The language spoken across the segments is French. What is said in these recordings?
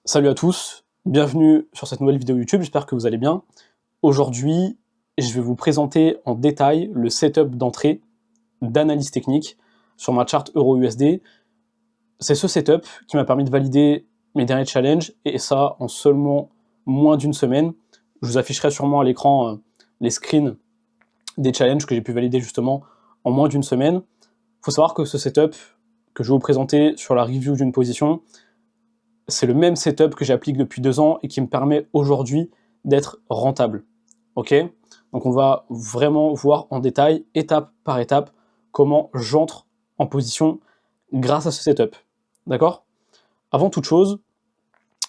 Salut à tous, bienvenue sur cette nouvelle vidéo YouTube, j'espère que vous allez bien. Aujourd'hui, je vais vous présenter en détail le setup d'entrée d'analyse technique sur ma charte EURUSD. C'est ce setup qui m'a permis de valider mes derniers challenges, et ça en seulement moins d'une semaine. Je vous afficherai sûrement à l'écran les screens des challenges que j'ai pu valider justement en moins d'une semaine. Il faut savoir que ce setup que je vais vous présenter sur la review d'une position, c'est le même setup que j'applique depuis 2 ans et qui me permet aujourd'hui d'être rentable. Ok? Donc on va vraiment voir en détail, étape par étape, comment j'entre en position grâce à ce setup. D'accord? Avant toute chose,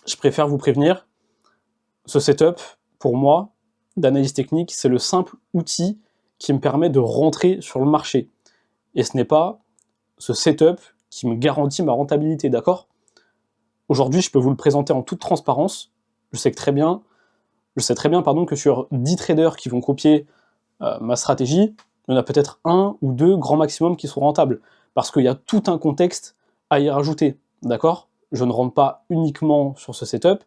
je préfère vous prévenir, ce setup, pour moi, d'analyse technique, c'est le simple outil qui me permet de rentrer sur le marché. Et ce n'est pas ce setup qui me garantit ma rentabilité, d'accord? Aujourd'hui, je peux vous le présenter en toute transparence. Je sais très bien que sur 10 traders qui vont copier ma stratégie, il y en a peut-être 1 ou 2 grand maximum qui seront rentables. Parce qu'il y a tout un contexte à y rajouter, d'accord? Je ne rentre pas uniquement sur ce setup,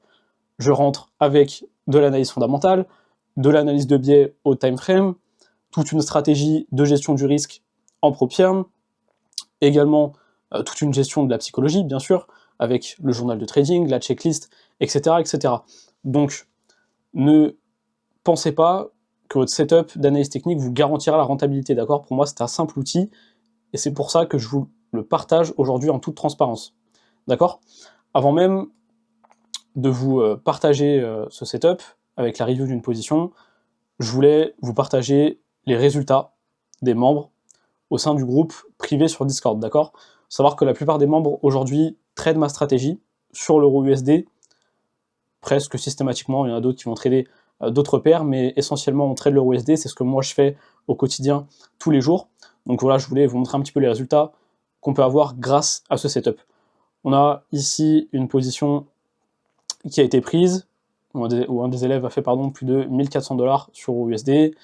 je rentre avec de l'analyse fondamentale, de l'analyse de biais au time frame, toute une stratégie de gestion du risque en propierme, également toute une gestion de la psychologie, bien sûr, avec le journal de trading, la checklist, etc. etc. Donc, ne pensez pas que votre setup d'analyse technique vous garantira la rentabilité, d'accord? Pour moi, c'est un simple outil, et c'est pour ça que je vous le partage aujourd'hui en toute transparence, d'accord? Avant même de vous partager ce setup avec la review d'une position, je voulais vous partager les résultats des membres au sein du groupe privé sur Discord, d'accord? Savoir que la plupart des membres aujourd'hui tradent ma stratégie sur l'EURUSD, presque systématiquement. Il y en a d'autres qui vont trader d'autres paires, mais essentiellement on trade l'EURUSD, c'est ce que moi je fais au quotidien tous les jours. Donc voilà, je voulais vous montrer un petit peu les résultats qu'on peut avoir grâce à ce setup. On a ici une position qui a été prise, où un des élèves a fait plus de 1400 $ sur l'EURUSD.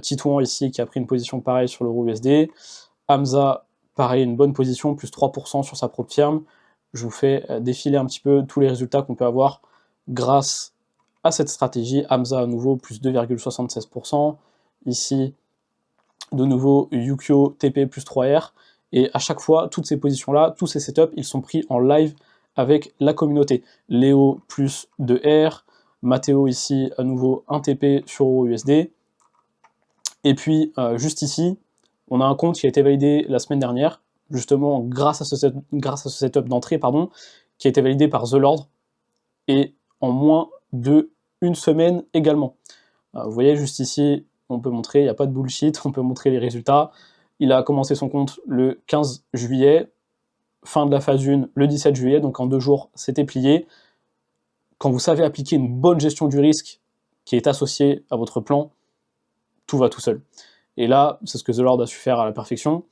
Titouan ici qui a pris une position pareille sur l'EURUSD. Hamza, pareil, une bonne position, plus 3% sur sa propre firme. Je vous fais défiler un petit peu tous les résultats qu'on peut avoir grâce à cette stratégie. Hamza à nouveau, plus 2,76%. Ici, de nouveau, Yukio TP plus 3R. Et à chaque fois, toutes ces positions-là, tous ces setups, ils sont pris en live avec la communauté. Léo plus 2R. Mathéo ici, à nouveau, 1 TP sur EURUSD. Et puis, juste ici, on a un compte qui a été validé la semaine dernière, justement grâce à ce setup d'entrée, qui a été validé par The Lord, et en moins de 1 semaine également. Vous voyez, juste ici, on peut montrer, il n'y a pas de bullshit, on peut montrer les résultats. Il a commencé son compte le 15 juillet, fin de la phase 1 le 17 juillet, donc en 2 jours, c'était plié. Quand vous savez appliquer une bonne gestion du risque qui est associée à votre plan, tout va tout seul. Et là, c'est ce que The Lord a su faire à la perfection.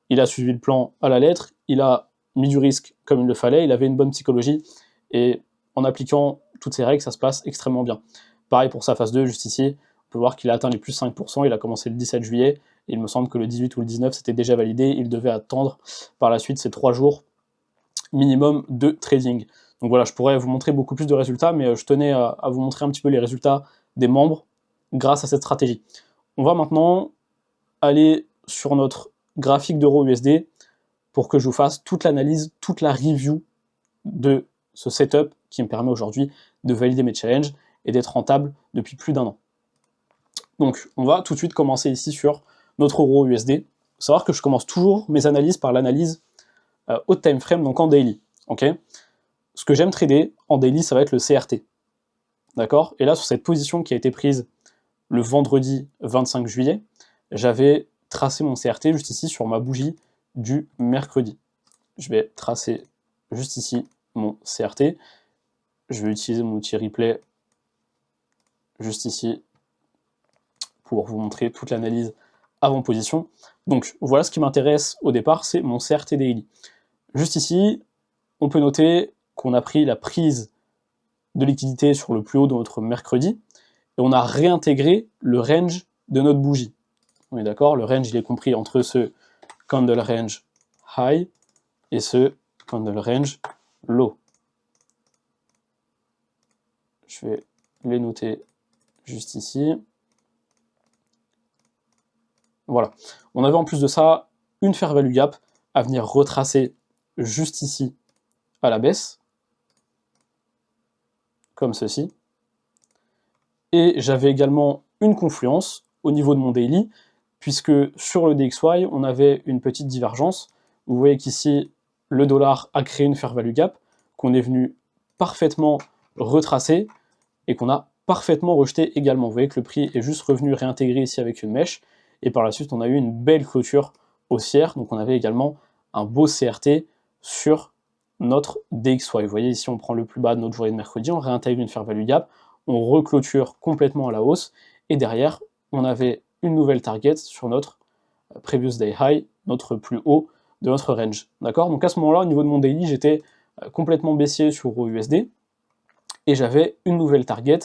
Il a suivi le plan à la lettre, il a mis du risque comme il le fallait, il avait une bonne psychologie, et en appliquant toutes ces règles, ça se passe extrêmement bien. Pareil pour sa phase 2, juste ici, on peut voir qu'il a atteint les plus 5%, il a commencé le 17 juillet, et il me semble que le 18 ou le 19, c'était déjà validé, il devait attendre par la suite ces 3 jours minimum de trading. Donc voilà, je pourrais vous montrer beaucoup plus de résultats, mais je tenais à vous montrer un petit peu les résultats des membres grâce à cette stratégie. On va maintenant aller sur notre graphique d'EURUSD pour que je vous fasse toute l'analyse, toute la review de ce setup qui me permet aujourd'hui de valider mes challenges et d'être rentable depuis plus d'1 an. Donc on va tout de suite commencer ici sur notre EURUSD. Il faut savoir que je commence toujours mes analyses par l'analyse au time frame, donc en daily. Okay, ce que j'aime trader en daily, ça va être le CRT. D'accord? Et là, sur cette position qui a été prise le vendredi 25 juillet, j'avais tracé mon CRT juste ici sur ma bougie du mercredi. Je vais tracer juste ici mon CRT. Je vais utiliser mon outil replay juste ici pour vous montrer toute l'analyse avant position. Donc voilà, ce qui m'intéresse au départ, c'est mon CRT daily. Juste ici, on peut noter qu'on a pris la prise de liquidité sur le plus haut de notre mercredi, et on a réintégré le range de notre bougie. On est d'accord, le range il est compris entre ce candle range high et ce candle range low. je vais les noter juste ici. Voilà. On avait en plus de ça une fair value gap à venir retracer juste ici à la baisse, comme ceci. Et j'avais également une confluence au niveau de mon daily, puisque sur le DXY, on avait une petite divergence. Vous voyez qu'ici, le dollar a créé une fair value gap qu'on est venu parfaitement retracer et qu'on a parfaitement rejeté également. Vous voyez que le prix est juste revenu réintégrer ici avec une mèche, et par la suite, on a eu une belle clôture haussière, donc on avait également un beau CRT sur notre DXY. Vous voyez ici, on prend le plus bas de notre journée de mercredi, on réintègre une fair value gap, on reclôture complètement à la hausse, et derrière, on avait une nouvelle target sur notre previous day high, notre plus haut de notre range. D'accord? Donc à ce moment-là, au niveau de mon daily, j'étais complètement baissier sur EURUSD, et j'avais une nouvelle target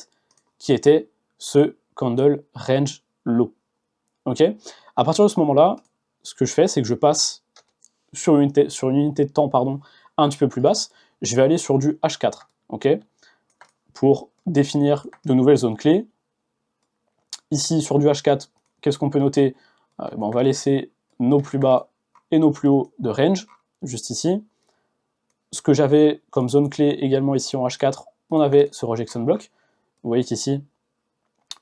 qui était ce candle range low. Ok? À partir de ce moment-là, ce que je fais, c'est que je passe sur une unité de temps un petit peu plus basse, je vais aller sur du H4, ok? Pour définir de nouvelles zones clés. Ici, sur du H4, qu'est-ce qu'on peut noter? On va laisser nos plus bas et nos plus hauts de range, juste ici. Ce que j'avais comme zone clé également ici en H4, on avait ce rejection block. Vous voyez qu'ici,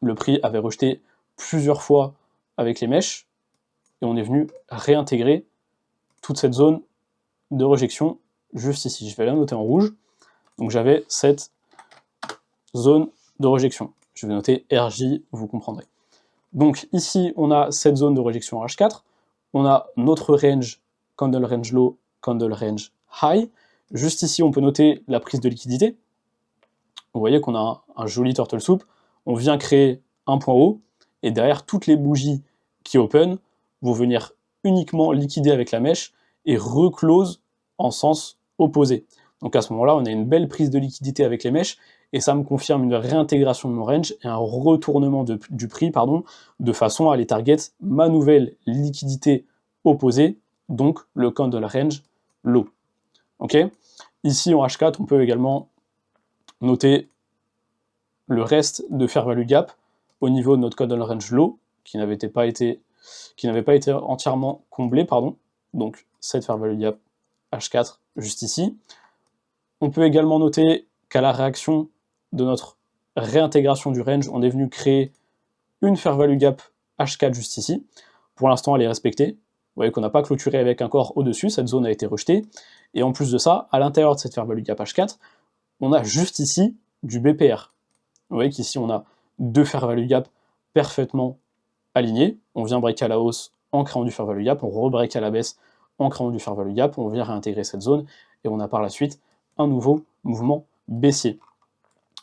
le prix avait rejeté plusieurs fois avec les mèches, et on est venu réintégrer toute cette zone de rejection juste ici. Je vais la noter en rouge. Donc j'avais cette zone de rejection. Je vais noter RJ, vous comprendrez. Donc ici, on a cette zone de rejection H4, on a notre range, candle range low, candle range high. Juste ici, on peut noter la prise de liquidité. Vous voyez qu'on a un joli turtle soup. On vient créer un point haut, et derrière, toutes les bougies qui open vont venir uniquement liquider avec la mèche et reclose en sens opposé. Donc à ce moment-là, on a une belle prise de liquidité avec les mèches, et ça me confirme une réintégration de mon range et un retournement du prix, de façon à aller target ma nouvelle liquidité opposée, donc le candle range low. Ok? Ici en H4, on peut également noter le reste de fair value gap au niveau de notre candle range low, qui n'avait pas été entièrement comblé, donc cette fair value gap H4 juste ici. On peut également noter qu'à la réaction de notre réintégration du range, on est venu créer une fair value gap H4 juste ici. Pour l'instant, elle est respectée. Vous voyez qu'on n'a pas clôturé avec un corps au-dessus, cette zone a été rejetée. Et en plus de ça, à l'intérieur de cette fair value gap H4, on a juste ici du BPR. Vous voyez qu'ici, on a deux fair value gap parfaitement alignés. On vient break à la hausse en créant du fair value gap, on rebreak à la baisse en créant du fair value gap, on vient réintégrer cette zone, et on a par la suite un nouveau mouvement baissier.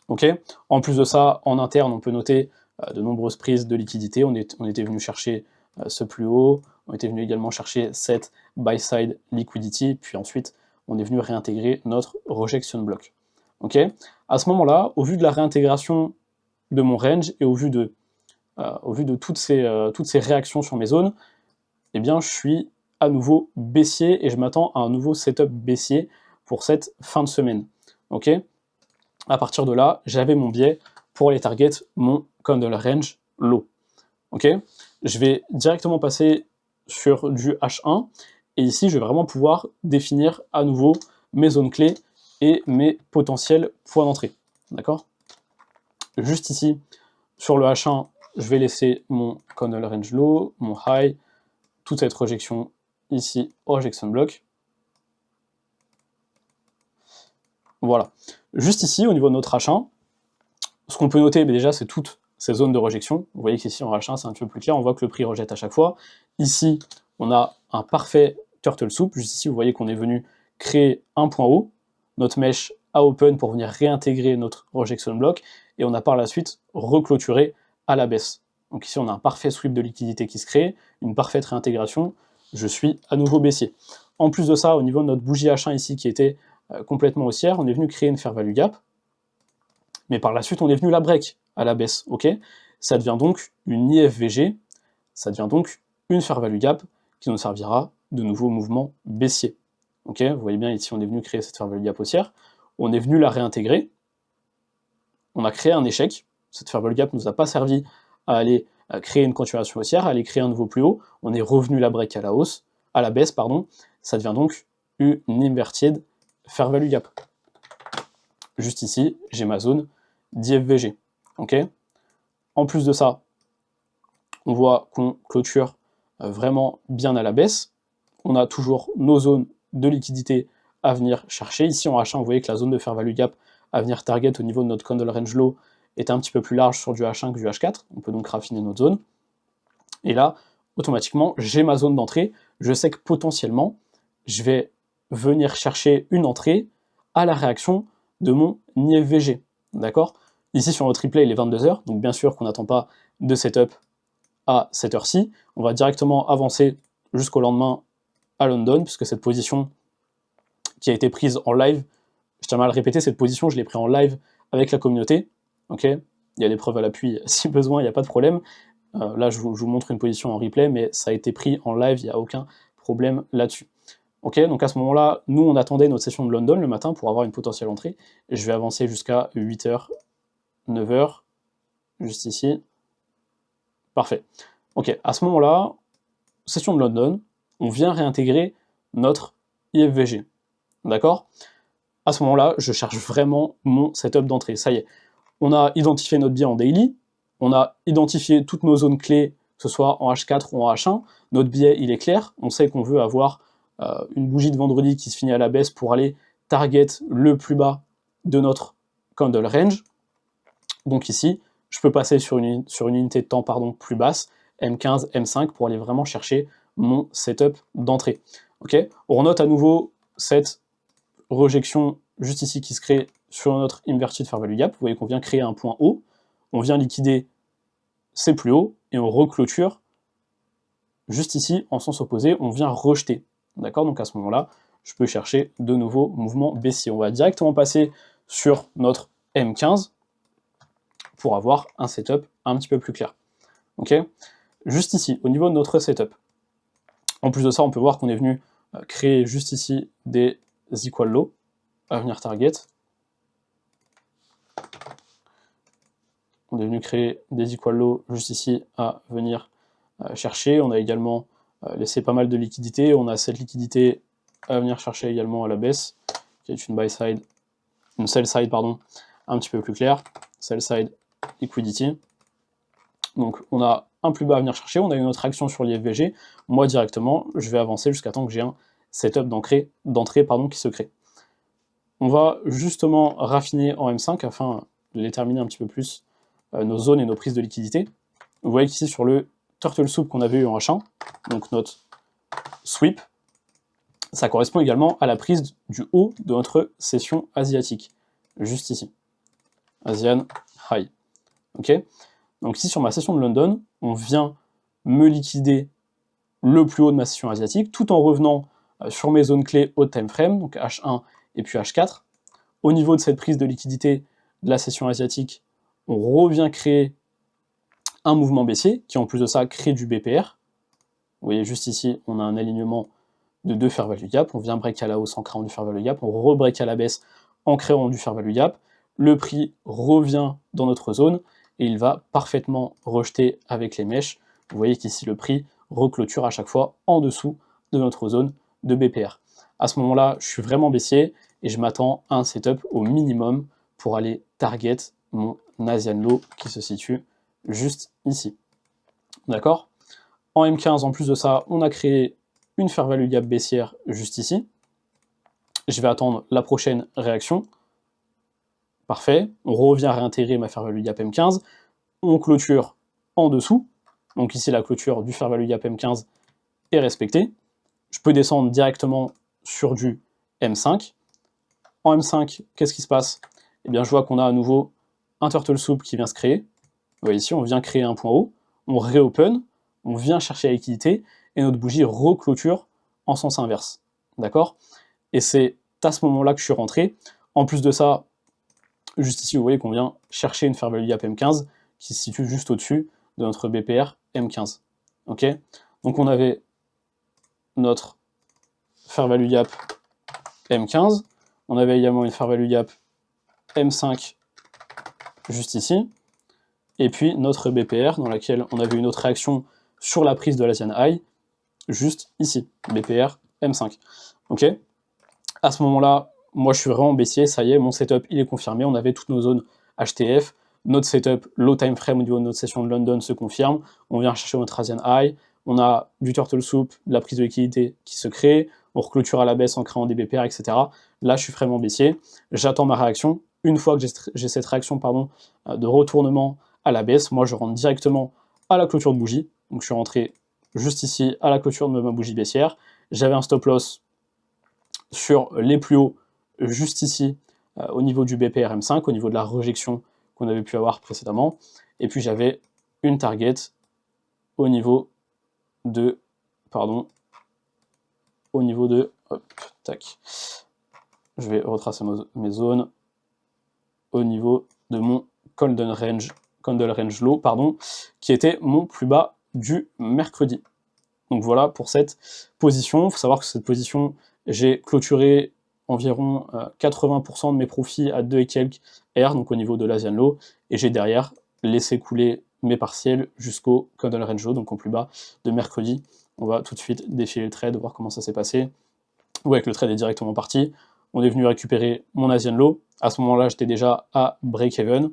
Ok. En plus de ça, en interne, on peut noter de nombreuses prises de liquidité. On était venu chercher ce plus haut, on était venu également chercher cette buy side liquidity, puis ensuite on est venu réintégrer notre rejection block. Ok. À ce moment-là, au vu de la réintégration de mon range et au vu de toutes ces réactions sur mes zones, eh bien je suis à nouveau baissier et je m'attends à un nouveau setup baissier pour cette fin de semaine. Ok. À partir de là, j'avais mon biais pour les targets, mon candle range low. Ok. Je vais directement passer sur du H1, et ici, je vais vraiment pouvoir définir à nouveau mes zones clés et mes potentiels points d'entrée. D'accord? Juste ici, sur le H1, je vais laisser mon candle range low, mon high, toute cette rejection ici, rejection block. Voilà. Juste ici, au niveau de notre H1, ce qu'on peut noter, déjà, c'est toutes ces zones de rejection. Vous voyez qu'ici, en H1, c'est un petit peu plus clair, on voit que le prix rejette à chaque fois. Ici, on a un parfait turtle soup. Juste ici, vous voyez qu'on est venu créer un point haut, notre mèche à open pour venir réintégrer notre rejection block, et on a par la suite reclôturé à la baisse. Donc ici, on a un parfait sweep de liquidité qui se crée, une parfaite réintégration, je suis à nouveau baissier. En plus de ça, au niveau de notre bougie H1 ici, qui était complètement haussière, on est venu créer une fair value gap, mais par la suite, on est venu la break à la baisse, ok? Ça devient donc une IFVG, ça devient donc une fair value gap qui nous servira de nouveau mouvement baissier. Ok, vous voyez bien ici, on est venu créer cette fair value gap haussière, on est venu la réintégrer, on a créé un échec. Cette fair value gap ne nous a pas servi à aller créer une continuation haussière, à aller créer un nouveau plus haut. On est revenu la break à la hausse, à la baisse, pardon. Ça devient donc une inverted fair value gap. Juste ici, j'ai ma zone d'IFVG. Ok. En plus de ça, on voit qu'on clôture vraiment bien à la baisse. On a toujours nos zones de liquidité à venir chercher. Ici en H1, vous voyez que la zone de fair value gap à venir target au niveau de notre candle range low est un petit peu plus large sur du H1 que du H4. On peut donc raffiner notre zone. Et là, automatiquement, j'ai ma zone d'entrée. Je sais que potentiellement, je vais venir chercher une entrée à la réaction de mon IFVG. D'accord? Ici, sur notre replay, il est 22h, donc bien sûr qu'on n'attend pas de setup à cette heure-ci. On va directement avancer jusqu'au lendemain à London, puisque cette position qui a été prise en live, je tiens à le répéter, cette position, je l'ai prise en live avec la communauté. Ok, il y a des preuves à l'appui si besoin, il n'y a pas de problème. Là, je vous montre une position en replay, mais ça a été pris en live, il n'y a aucun problème là-dessus. Ok, donc à ce moment-là, nous, on attendait notre session de London le matin pour avoir une potentielle entrée. Et je vais avancer jusqu'à 8h, 9h, juste ici. Parfait. Ok, à ce moment-là, session de London, on vient réintégrer notre IFVG. D'accord? À ce moment-là, je cherche vraiment mon setup d'entrée. Ça y est, on a identifié notre biais en daily, on a identifié toutes nos zones clés, que ce soit en H4 ou en H1. Notre biais, il est clair. On sait qu'on veut avoir une bougie de vendredi qui se finit à la baisse pour aller target le plus bas de notre candle range. Donc ici, je peux passer sur une unité de temps plus basse, M15, M5, pour aller vraiment chercher mon setup d'entrée. Okay, on note à nouveau cette rejection juste ici qui se crée sur notre inverted fair value gap. Vous voyez qu'on vient créer un point haut, on vient liquider ces plus hauts et on reclôture juste ici en sens opposé, on vient rejeter. D'accord? Donc à ce moment-là, je peux chercher de nouveaux mouvements baissiers. On va directement passer sur notre M15 pour avoir un setup un petit peu plus clair. Ok? Juste ici, au niveau de notre setup, en plus de ça, on peut voir qu'on est venu créer juste ici des equal low à venir target. On est venu créer des equal low juste ici à venir chercher. On a également laissé pas mal de liquidité. On a cette liquidité à venir chercher également à la baisse, qui est une sell side, pardon, un petit peu plus claire. Sell side liquidity. Donc on a un plus bas à venir chercher, on a une autre action sur l'IFVG. Moi directement, je vais avancer jusqu'à temps que j'ai un setup d'entrée qui se crée. On va justement raffiner en M5 afin de déterminer un petit peu plus nos zones et nos prises de liquidité. Vous voyez qu'ici sur le turtle soup qu'on avait eu en H1, donc notre sweep, ça correspond également à la prise du haut de notre session asiatique, juste ici. Asian High. Ok. Donc ici sur ma session de London, on vient me liquider le plus haut de ma session asiatique, tout en revenant sur mes zones clés haut time frame, donc H1 et puis H4. Au niveau de cette prise de liquidité de la session asiatique, on revient créer un mouvement baissier, qui en plus de ça crée du BPR. Vous voyez juste ici, on a un alignement de deux fair value gap, on vient break à la hausse en créant du fair value gap, on re-break à la baisse en créant du fair value gap, le prix revient dans notre zone, et il va parfaitement rejeter avec les mèches. Vous voyez qu'ici le prix reclôture à chaque fois en dessous de notre zone de BPR. À ce moment-là, je suis vraiment baissier, et je m'attends à un setup au minimum pour aller target mon Asian Low qui se situe juste ici. D'accord? En M15, en plus de ça, on a créé une fair value gap baissière juste ici. Je vais attendre la prochaine réaction. Parfait. On revient réintégrer ma fair value gap M15. On clôture en dessous. Donc ici, la clôture du fair value gap M15 est respectée. Je peux descendre directement sur du M5. En M5, qu'est-ce qui se passe? Eh bien, je vois qu'on a à nouveau un turtle soup qui vient se créer. Vous voyez ici, on vient créer un point haut, on réopen, on vient chercher la liquidité, et notre bougie reclôture en sens inverse. D'accord? Et c'est à ce moment-là que je suis rentré. En plus de ça, juste ici, vous voyez qu'on vient chercher une fair value gap M15 qui se situe juste au-dessus de notre BPR M15. Ok? Donc on avait notre fair value gap M15, on avait également une fair value gap M5 juste ici, et puis notre BPR, dans laquelle on avait une autre réaction sur la prise de l'Asian High, juste ici, BPR M5. Ok. À ce moment-là, moi je suis vraiment baissier, ça y est, mon setup il est confirmé, on avait toutes nos zones HTF, notre setup low time frame au niveau de notre session de London se confirme, on vient chercher notre Asian High, on a du turtle soup, de la prise de liquidité qui se crée, on reclôture à la baisse en créant des BPR, etc. Là, je suis vraiment baissier, j'attends ma réaction. Une fois que j'ai cette réaction de retournement à la baisse, moi je rentre directement à la clôture de bougie. Donc je suis rentré juste ici à la clôture de ma bougie baissière. J'avais un stop loss sur les plus hauts, juste ici, au niveau du BPR M5, au niveau de la rejection qu'on avait pu avoir précédemment. Et puis j'avais une target au niveau de, hop, tac, je vais retracer mes zones, au niveau de mon candle range low, qui était mon plus bas du mercredi. Donc voilà pour cette position. Il faut savoir que cette position, j'ai clôturé environ 80% de mes profits à 2 et quelques R, donc au niveau de l'Asian Low, et j'ai derrière laissé couler mes partiels jusqu'au candle range low, donc au plus bas de mercredi. On va tout de suite défiler le trade, voir comment ça s'est passé. Vous voyez que le trade est directement parti. On est venu récupérer mon Asian Low. À ce moment-là, j'étais déjà à break-even.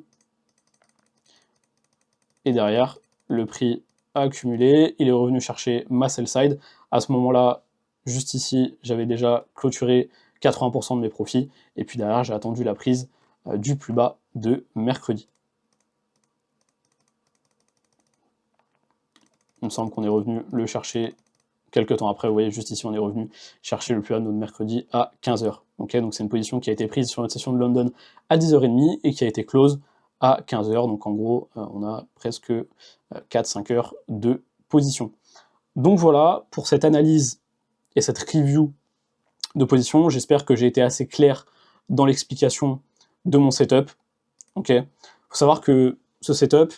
Et derrière, le prix a accumulé. Il est revenu chercher ma sell side. À ce moment-là, juste ici, j'avais déjà clôturé 80% de mes profits. Et puis derrière, j'ai attendu la prise du plus bas de mercredi. Il me semble qu'on est revenu le chercher quelques temps après. Vous voyez, juste ici, on est revenu chercher le plus bas de notre mercredi à 15h. Okay, donc c'est une position qui a été prise sur notre session de London à 10h30 et qui a été close à 15h. Donc en gros, on a presque 4-5 heures de position. Donc voilà, pour cette analyse et cette review de position, j'espère que j'ai été assez clair dans l'explication de mon setup. Ok, faut savoir que ce setup,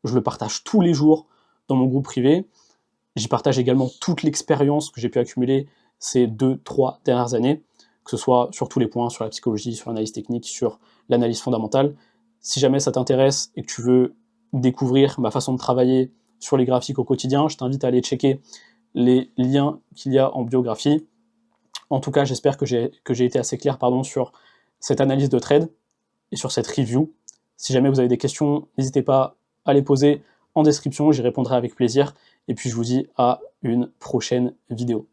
je le partage tous les jours dans mon groupe privé. J'y partage également toute l'expérience que j'ai pu accumuler ces 2-3 dernières années, que ce soit sur tous les points, sur la psychologie, sur l'analyse technique, sur l'analyse fondamentale. Si jamais ça t'intéresse et que tu veux découvrir ma façon de travailler sur les graphiques au quotidien, je t'invite à aller checker les liens qu'il y a en biographie. En tout cas, j'espère que j'ai été assez clair sur cette analyse de trade et sur cette review. Si jamais vous avez des questions, n'hésitez pas à les poser en description, j'y répondrai avec plaisir. Et puis je vous dis à une prochaine vidéo.